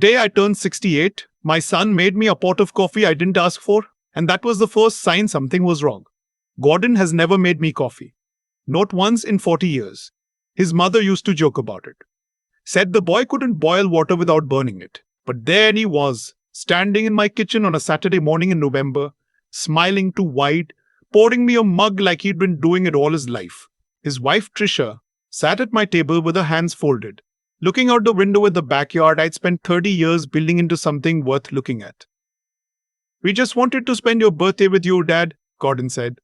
day I turned 68, my son made me a pot of coffee I didn't ask for, and that was the first sign something was wrong. Gordon has never made me coffee. Not once in 40 years. His mother used to joke about it. Said the boy couldn't boil water without burning it. But there he was, standing in my kitchen on a Saturday morning in November, smiling too wide, pouring me a mug like he'd been doing it all his life. His wife, Trisha, sat at my table with her hands folded, looking out the window at the backyard I'd spent 30 years building into something worth looking at. "We just wanted to spend your birthday with you, Dad," Gordon said.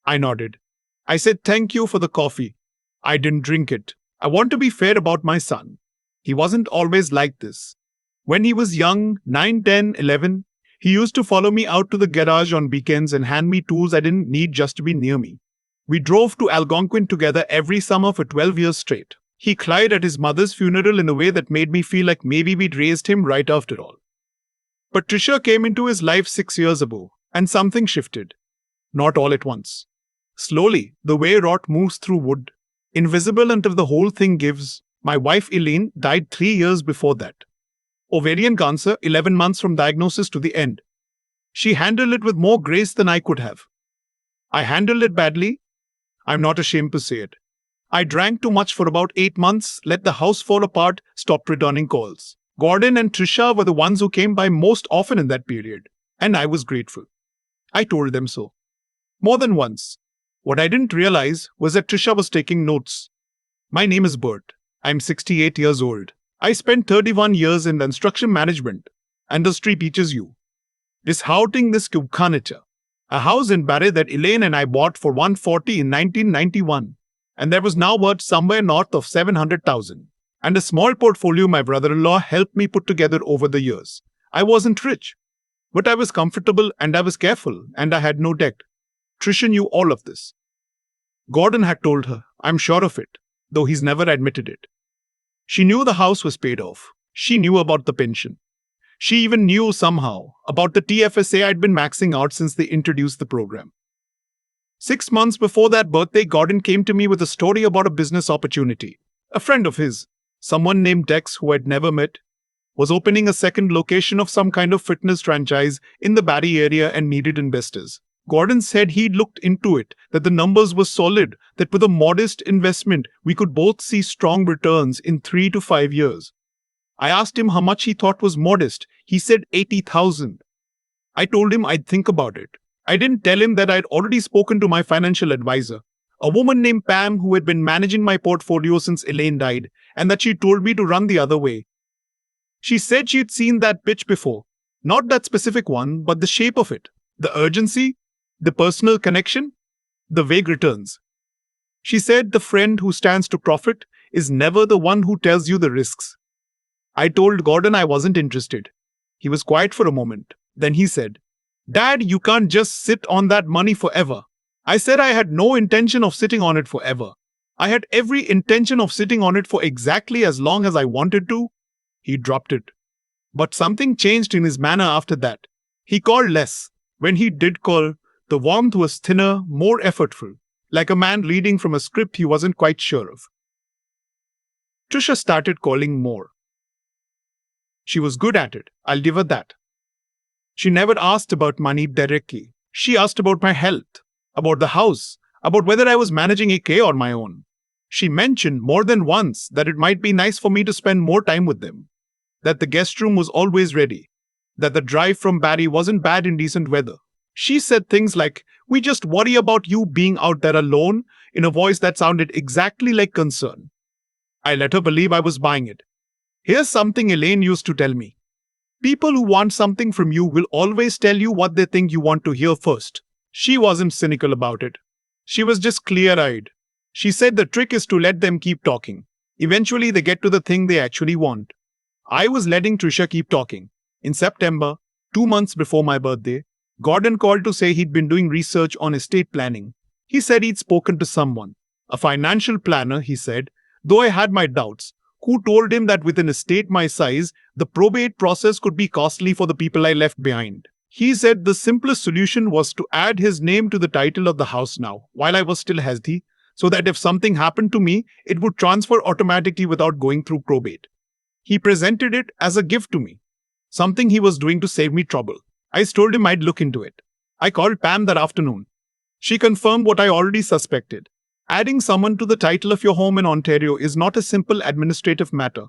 I nodded. I said thank you for the coffee. I didn't drink it. I want to be fair about my son. He wasn't always like this. When he was young, 9, 10, 11, he used to follow me out to the garage on weekends and hand me tools I didn't need just to be near me. We drove to Algonquin together every summer for 12 years straight. He cried at his mother's funeral in a way that made me feel like maybe we'd raised him right after all. But Trisha came into his life 6 years ago, and something shifted. Not all at once. Slowly, the way rot moves through wood, invisible until the whole thing gives. My wife Elaine died 3 years before that. Ovarian cancer, 11 months from diagnosis to the end. She handled it with more grace than I could have. I handled it badly. I'm not ashamed to say it. I drank too much for about 8 months, let the house fall apart, stopped returning calls. Gordon and Trisha were the ones who came by most often in that period, and I was grateful. I told them so. More than once. What I didn't realize was that Trisha was taking notes. My name is Bert. I'm 68 years old. I spent 31 years in construction management. Industry teaches you. Disheartening this kubkanacha. A house in Barre that Elaine and I bought for 140 in 1991. And there was now worth somewhere north of 700,000. And a small portfolio my brother-in-law helped me put together over the years. I wasn't rich. But I was comfortable and I was careful and I had no debt. Trisha knew all of this. Gordon had told her, I'm sure of it, though he's never admitted it. She knew the house was paid off. She knew about the pension. She even knew somehow about the TFSA I'd been maxing out since they introduced the program. 6 months before that birthday, Gordon came to me with a story about a business opportunity. A friend of his, someone named Dex who I'd never met, was opening a second location of some kind of fitness franchise in the Barrie area and needed investors. Gordon said he'd looked into it, that the numbers were solid, that with a modest investment, we could both see strong returns in 3 to 5 years. I asked him how much he thought was modest. He said 80,000. I told him I'd think about it. I didn't tell him that I'd already spoken to my financial advisor, a woman named Pam who had been managing my portfolio since Elaine died, and that she told me to run the other way. She said she'd seen that pitch before. Not that specific one, but the shape of it. The urgency. The personal connection, the vague returns. She said the friend who stands to profit is never the one who tells you the risks. I told Gordon I wasn't interested. He was quiet for a moment. Then he said, Dad, you can't just sit on that money forever. I said I had no intention of sitting on it forever. I had every intention of sitting on it for exactly as long as I wanted to. He dropped it. But something changed in his manner after that. He called less. When he did call, the warmth was thinner, more effortful, like a man reading from a script he wasn't quite sure of. Trisha started calling more. She was good at it, I'll give her that. She never asked about money directly. She asked about my health, about the house, about whether I was managing AK on my own. She mentioned more than once that it might be nice for me to spend more time with them, that the guest room was always ready, that the drive from Barrie wasn't bad in decent weather. She said things like, we just worry about you being out there alone, in a voice that sounded exactly like concern. I let her believe I was buying it. Here's something Elaine used to tell me. People who want something from you will always tell you what they think you want to hear first. She wasn't cynical about it. She was just clear-eyed. She said the trick is to let them keep talking. Eventually they get to the thing they actually want. I was letting Trisha keep talking. In September, 2 months before my birthday, Gordon called to say he'd been doing research on estate planning. He said he'd spoken to someone, a financial planner, he said, though I had my doubts, who told him that with an estate my size, the probate process could be costly for the people I left behind. He said the simplest solution was to add his name to the title of the house now, while I was still healthy, so that if something happened to me, it would transfer automatically without going through probate. He presented it as a gift to me, something he was doing to save me trouble. I told him I'd look into it. I called Pam that afternoon. She confirmed what I already suspected. Adding someone to the title of your home in Ontario is not a simple administrative matter.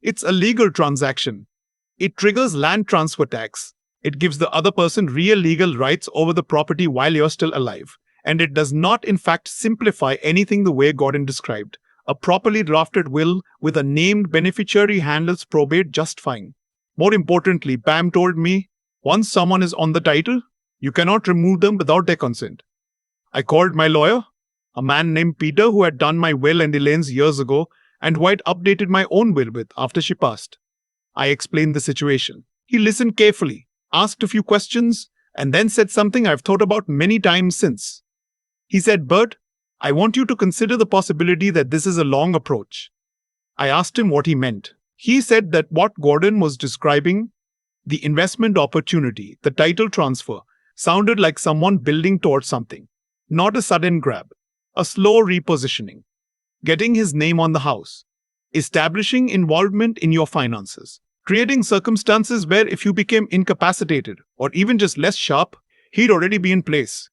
It's a legal transaction. It triggers land transfer tax. It gives the other person real legal rights over the property while you're still alive. And it does not, in fact, simplify anything the way Gordon described. A properly drafted will with a named beneficiary handles probate just fine. More importantly, Pam told me, once someone is on the title, you cannot remove them without their consent. I called my lawyer, a man named Peter who had done my will and Elaine's years ago and who I'd updated my own will with after she passed. I explained the situation. He listened carefully, asked a few questions, and then said something I've thought about many times since. He said, Bert, I want you to consider the possibility that this is a long approach. I asked him what he meant. He said that what Gordon was describing, the investment opportunity, the title transfer, sounded like someone building towards something. Not a sudden grab, a slow repositioning. Getting his name on the house. Establishing involvement in your finances. Creating circumstances where if you became incapacitated or even just less sharp, he'd already be in place.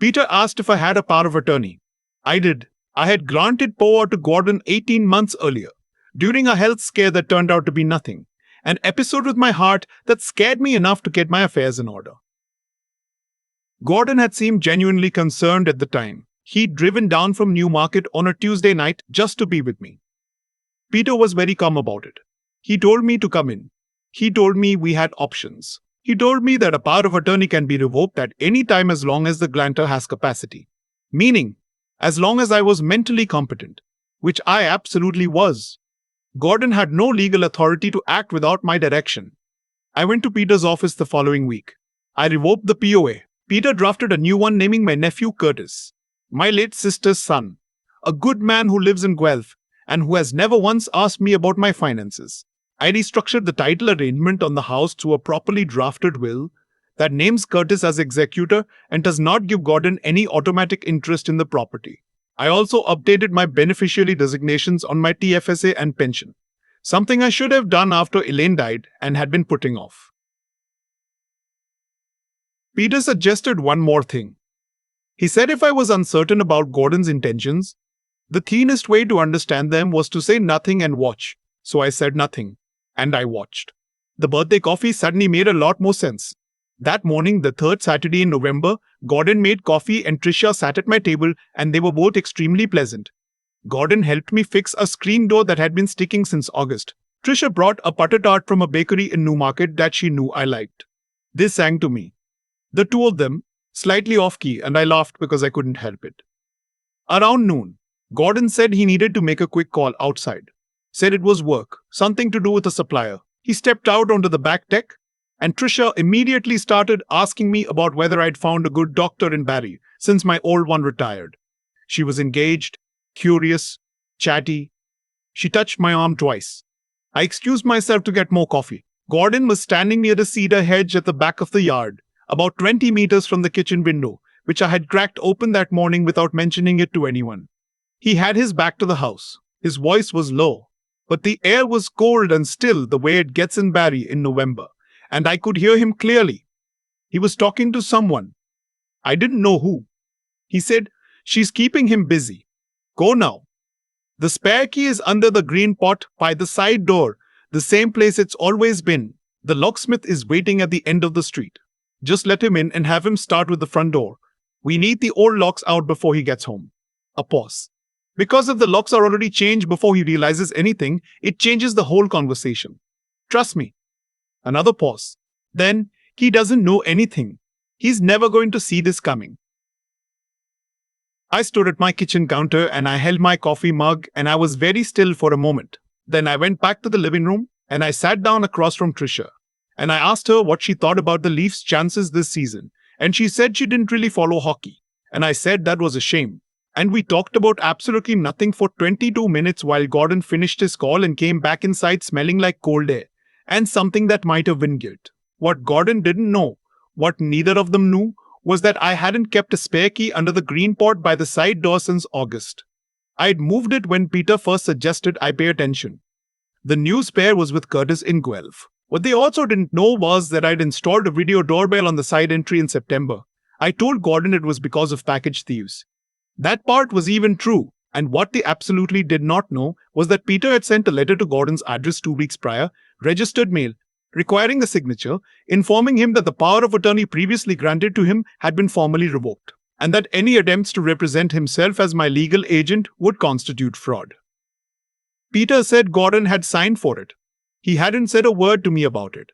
Peter asked if I had a power of attorney. I did. I had granted power to Gordon 18 months earlier, during a health scare that turned out to be nothing. An episode with my heart that scared me enough to get my affairs in order. Gordon had seemed genuinely concerned at the time. He'd driven down from Newmarket on a Tuesday night just to be with me. Peter was very calm about it. He told me to come in. He told me we had options. He told me that a power of attorney can be revoked at any time as long as the grantor has capacity. Meaning, as long as I was mentally competent, which I absolutely was. Gordon had no legal authority to act without my direction. I went to Peter's office the following week. I revoked the POA. Peter drafted a new one naming my nephew Curtis, my late sister's son, a good man who lives in Guelph and who has never once asked me about my finances. I restructured the title arrangement on the house to a properly drafted will that names Curtis as executor and does not give Gordon any automatic interest in the property. I also updated my beneficiary designations on my TFSA and pension, something I should have done after Elaine died and had been putting off. Peter suggested one more thing. He said if I was uncertain about Gordon's intentions, the cleanest way to understand them was to say nothing and watch. So I said nothing, and I watched. The birthday coffee suddenly made a lot more sense. That morning, the third Saturday in November, Gordon made coffee and Trisha sat at my table and they were both extremely pleasant. Gordon helped me fix a screen door that had been sticking since August. Trisha brought a butter tart from a bakery in Newmarket that she knew I liked. They sang to me. The two of them, slightly off-key, and I laughed because I couldn't help it. Around noon, Gordon said he needed to make a quick call outside. Said it was work, something to do with a supplier. He stepped out onto the back deck, and Trisha immediately started asking me about whether I'd found a good doctor in Barrie since my old one retired. She was engaged, curious, chatty. She touched my arm twice. I excused myself to get more coffee. Gordon was standing near the cedar hedge at the back of the yard, about 20 meters from the kitchen window, which I had cracked open that morning without mentioning it to anyone. He had his back to the house. His voice was low, but the air was cold and still the way it gets in Barrie in November, and I could hear him clearly. He was talking to someone. I didn't know who. He said, "She's keeping him busy. Go now. The spare key is under the green pot by the side door, the same place it's always been. The locksmith is waiting at the end of the street. Just let him in and have him start with the front door. We need the old locks out before he gets home." A pause. Because if the locks are already changed before he realizes anything, it changes the whole conversation. Trust me. Another pause. Then, he doesn't know anything. He's never going to see this coming. I stood at my kitchen counter and I held my coffee mug and I was very still for a moment. Then I went back to the living room and I sat down across from Trisha. And I asked her what she thought about the Leafs' chances this season. And she said she didn't really follow hockey. And I said that was a shame. And we talked about absolutely nothing for 22 minutes while Gordon finished his call and came back inside smelling like cold air and something that might have been guilt. What Gordon didn't know, what neither of them knew, was that I hadn't kept a spare key under the green pot by the side door since August. I'd moved it when Peter first suggested I pay attention. The new spare was with Curtis in Guelph. What they also didn't know was that I'd installed a video doorbell on the side entry in September. I told Gordon it was because of package thieves. That part was even true, and what they absolutely did not know was that Peter had sent a letter to Gordon's address 2 weeks prior, registered mail, requiring a signature, informing him that the power of attorney previously granted to him had been formally revoked, and that any attempts to represent himself as my legal agent would constitute fraud. Peter said Gordon had signed for it. He hadn't said a word to me about it.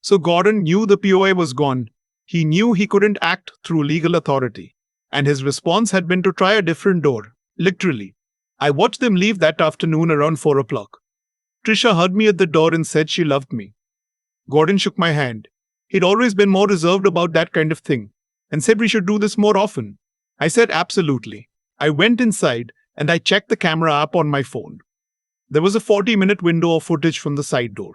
So Gordon knew the POA was gone. He knew he couldn't act through legal authority. And his response had been to try a different door. Literally. I watched them leave that afternoon around 4 o'clock. Trisha hugged me at the door and said she loved me. Gordon shook my hand. He'd always been more reserved about that kind of thing, and said we should do this more often. I said absolutely. I went inside and I checked the camera app on my phone. There was a 40-minute window of footage from the side door.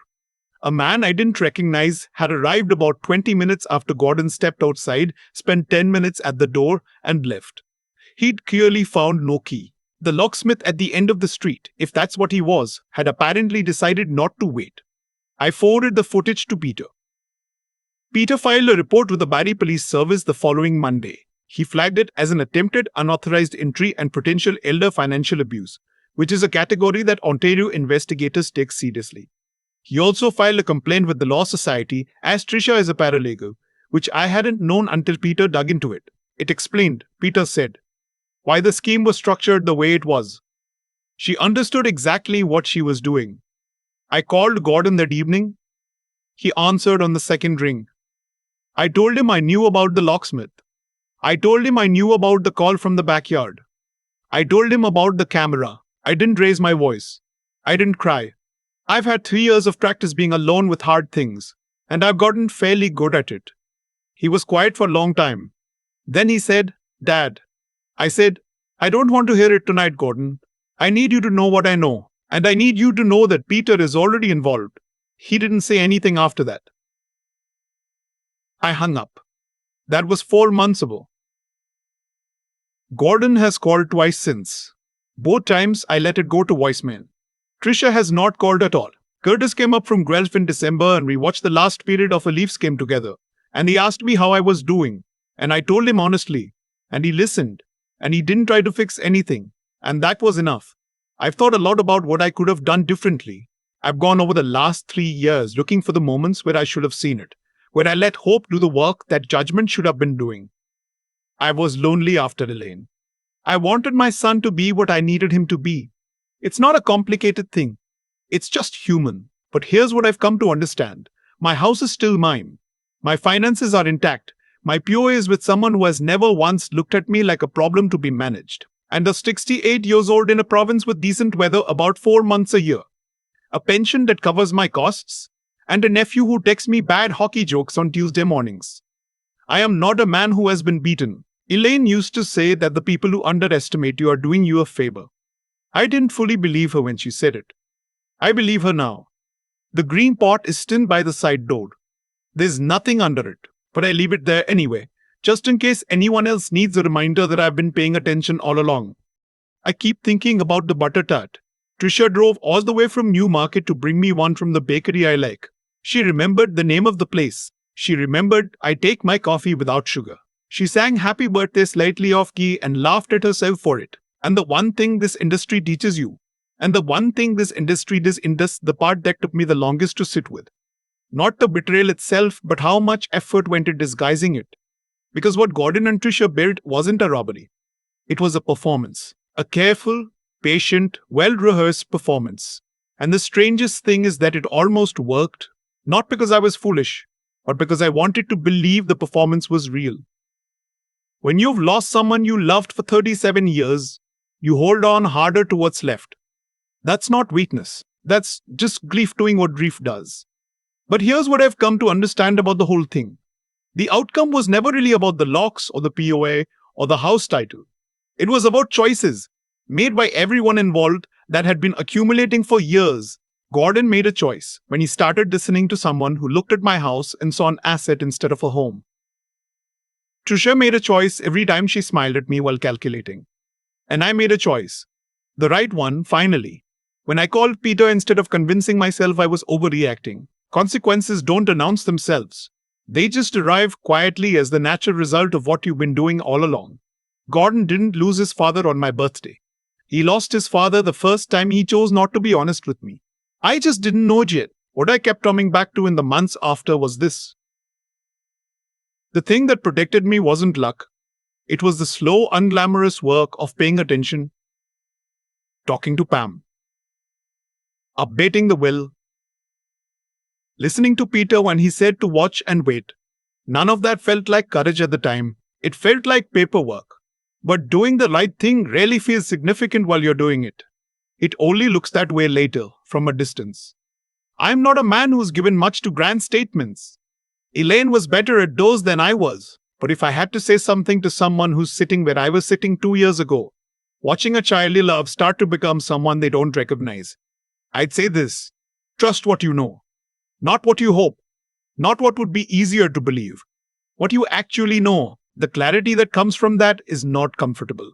A man I didn't recognize had arrived about 20 minutes after Gordon stepped outside, spent 10 minutes at the door, and left. He'd clearly found no key. The locksmith at the end of the street, if that's what he was, had apparently decided not to wait. I forwarded the footage to Peter. Peter filed a report with the Barrie Police Service the following Monday. He flagged it as an attempted unauthorized entry and potential elder financial abuse, which is a category that Ontario investigators take seriously. He also filed a complaint with the Law Society, as Trisha is a paralegal, which I hadn't known until Peter dug into it. It explained, Peter said, why the scheme was structured the way it was. She understood exactly what she was doing. I called Gordon that evening. He answered on the second ring. I told him I knew about the locksmith. I told him I knew about the call from the backyard. I told him about the camera. I didn't raise my voice. I didn't cry. I've had 3 years of practice being alone with hard things, and I've gotten fairly good at it. He was quiet for a long time. Then he said, Dad. I said, I don't want to hear it tonight, Gordon. I need you to know what I know, and I need you to know that Peter is already involved. He didn't say anything after that. I hung up. That was 4 months ago. Gordon has called twice since. Both times I let it go to voicemail. Trisha has not called at all. Curtis came up from Guelph in December and we watched the last period of a Leafs game together. And he asked me how I was doing. And I told him honestly. And he listened. And he didn't try to fix anything. And that was enough. I've thought a lot about what I could have done differently. I've gone over the last 3 years looking for the moments where I should have seen it. Where I let hope do the work that judgment should have been doing. I was lonely after Elaine. I wanted my son to be what I needed him to be. It's not a complicated thing. It's just human. But here's what I've come to understand. My house is still mine. My finances are intact. My POA is with someone who has never once looked at me like a problem to be managed. And a 68 years old in a province with decent weather about 4 months a year. A pension that covers my costs. And a nephew who texts me bad hockey jokes on Tuesday mornings. I am not a man who has been beaten. Elaine used to say that the people who underestimate you are doing you a favor. I didn't fully believe her when she said it. I believe her now. The green pot is still by the side door. There's nothing under it, but I leave it there anyway, just in case anyone else needs a reminder that I've been paying attention all along. I keep thinking about the butter tart. Trisha drove all the way from Newmarket to bring me one from the bakery I like. She remembered the name of the place. She remembered I take my coffee without sugar. She sang happy birthday slightly off key and laughed at herself for it. And the one thing this industry teaches you, and the one thing this industry does, the part that took me the longest to sit with. Not the betrayal itself, but how much effort went into disguising it. Because what Gordon and Trisha built wasn't a robbery. It was a performance. A careful, patient, well-rehearsed performance. And the strangest thing is that it almost worked, not because I was foolish, but because I wanted to believe the performance was real. When you've lost someone you loved for 37 years, you hold on harder to what's left. That's not weakness. That's just grief doing what grief does. But here's what I've come to understand about the whole thing. The outcome was never really about the locks or the POA or the house title. It was about choices made by everyone involved that had been accumulating for years. Gordon made a choice when he started listening to someone who looked at my house and saw an asset instead of a home. Trisha made a choice every time she smiled at me while calculating. And I made a choice. The right one, finally. When I called Peter instead of convincing myself I was overreacting. Consequences don't announce themselves. They just arrive quietly as the natural result of what you've been doing all along. Gordon didn't lose his father on my birthday. He lost his father the first time he chose not to be honest with me. I just didn't know it yet. What I kept coming back to in the months after was this. The thing that protected me wasn't luck. It was the slow, unglamorous work of paying attention, talking to Pam, updating the will, listening to Peter when he said to watch and wait. None of that felt like courage at the time. It felt like paperwork. But doing the right thing rarely feels significant while you're doing it. It only looks that way later, from a distance. I'm not a man who's given much to grand statements. Elaine was better at those than I was. But if I had to say something to someone who's sitting where I was sitting 2 years ago, watching a child you love start to become someone they don't recognize, I'd say this: trust what you know. Not what you hope. Not what would be easier to believe. What you actually know. The clarity that comes from that is not comfortable.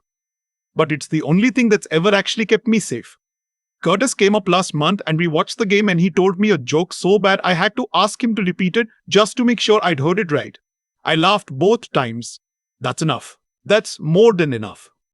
But it's the only thing that's ever actually kept me safe. Curtis came up last month and we watched the game and he told me a joke so bad I had to ask him to repeat it just to make sure I'd heard it right. I laughed both times. That's enough. That's more than enough.